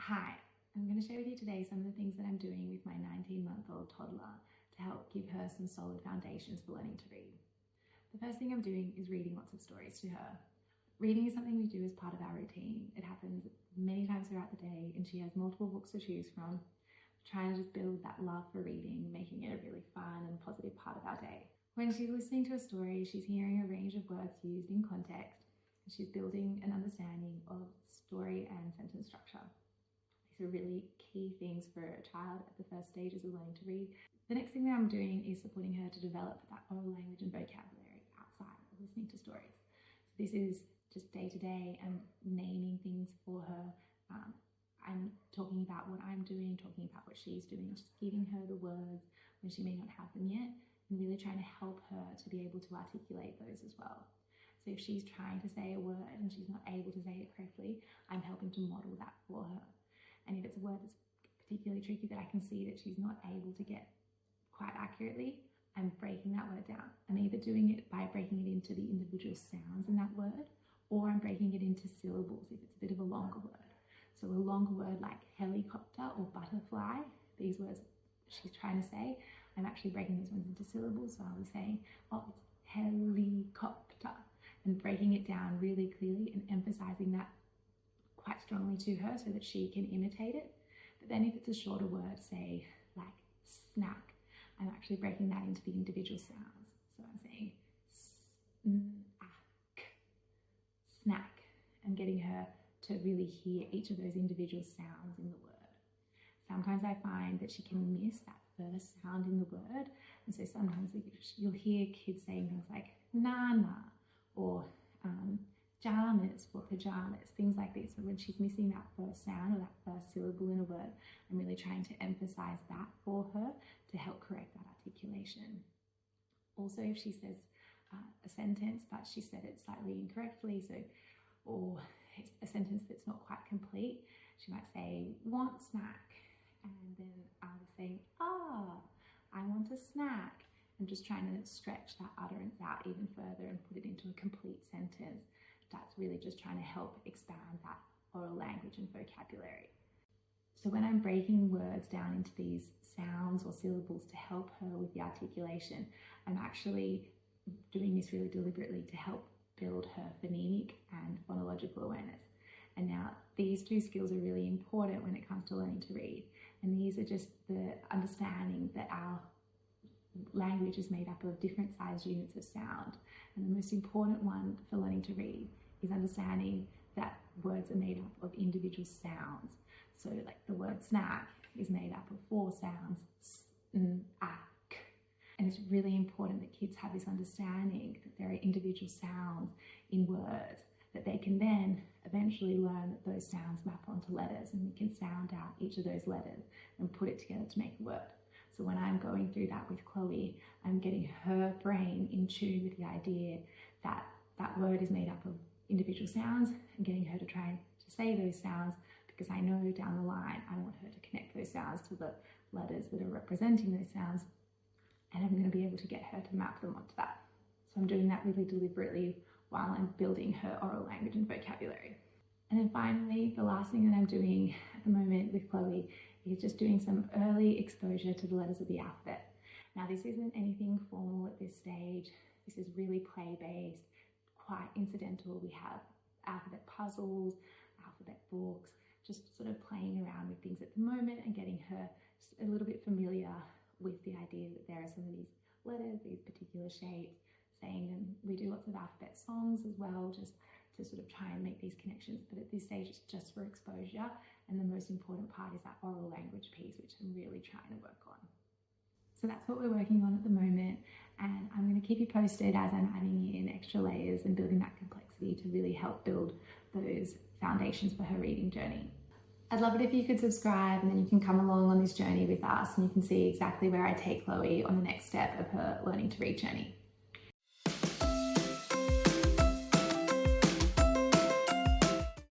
Hi, I'm going to share with you today some of the things that I'm doing with my 19-month-old toddler to help give her some solid foundations for learning to read. The first thing I'm doing is reading lots of stories to her. Reading is something we do as part of our routine. It happens many times throughout the day and she has multiple books to choose from. Trying to just build that love for reading, making it a really fun and positive part of our day. When she's listening to a story, she's hearing a range of words used in context and she's building an understanding of story and sentence structure. These are really key things for a child at the first stages of learning to read. The next thing that I'm doing is supporting her to develop that oral language and vocabulary outside of listening to stories. So this is just day to day and naming things for her. I'm talking about what I'm doing, talking about what she's doing, just giving her the words when she may not have them yet, and really trying to help her to be able to articulate those as well. So if she's trying to say a word and she's not able to say it correctly, I'm helping to model that for her. And if it's a word that's particularly tricky that I can see that she's not able to get quite accurately, I'm breaking that word down. I'm either doing it by breaking it into the individual sounds in that word, or I'm breaking it into syllables if it's a bit of a longer word. So a longer word like helicopter or butterfly, these words she's trying to say, I'm actually breaking those ones into syllables. So I'll be saying, oh, it's helicopter, and breaking it down really clearly and emphasizing that quite strongly to her so that she can imitate it. But then if it's a shorter word, say like snack, I'm actually breaking that into the individual sounds. So I'm saying snack, and getting her to really hear each of those individual sounds in the word. Sometimes I find that she can miss that first sound in the word, and so sometimes you'll hear kids saying things like nana or jammers for pajamas, things like this. So when she's missing that first sound or that first syllable in a word, I'm really trying to emphasize that for her to help correct that articulation. Also, if she says a sentence but she said it slightly incorrectly, or it's a sentence that's not quite complete, she might say want snack, and then I'll be saying I want a snack, and just trying to stretch that utterance out even further and put it into a complete sentence. That's really just trying to help expand that oral language and vocabulary. So when I'm breaking words down into these sounds or syllables to help her with the articulation, I'm actually doing this really deliberately to help build her phonemic and phonological awareness. And now these two skills are really important when it comes to learning to read. And these are just the understanding that our language is made up of different sized units of sound. And the most important one for learning to read is understanding that words are made up of individual sounds. So like the word snack is made up of 4 sounds, s-n-a-k. And it's really important that kids have this understanding that there are individual sounds in words, that they can then eventually learn that those sounds map onto letters, and we can sound out each of those letters and put it together to make a word. So when I'm going through that with Chloe, I'm getting her brain in tune with the idea that that word is made up of individual sounds, and getting her to try to say those sounds, because I know down the line I want her to connect those sounds to the letters that are representing those sounds, and I'm going to be able to get her to map them onto that. So I'm doing that really deliberately while I'm building her oral language and vocabulary. And then finally, the last thing that I'm doing at the moment with Chloe is just doing some early exposure to the letters of the alphabet. Now this isn't anything formal at this stage. This is really play-based, quite incidental. We have alphabet puzzles, alphabet books, just sort of playing around with things at the moment and getting her just a little bit familiar with the idea that there are some of these letters, these particular shapes, saying them. We do lots of alphabet songs as well, just to sort of try and make these connections. But at this stage, it's just for exposure. And the most important part is that oral language piece, which I'm really trying to work on. So that's what we're working on at the moment. And I'm going to keep you posted as I'm adding in extra layers and building that complexity to really help build those foundations for her reading journey. I'd love it if you could subscribe, and then you can come along on this journey with us and you can see exactly where I take Chloe on the next step of her learning to read journey.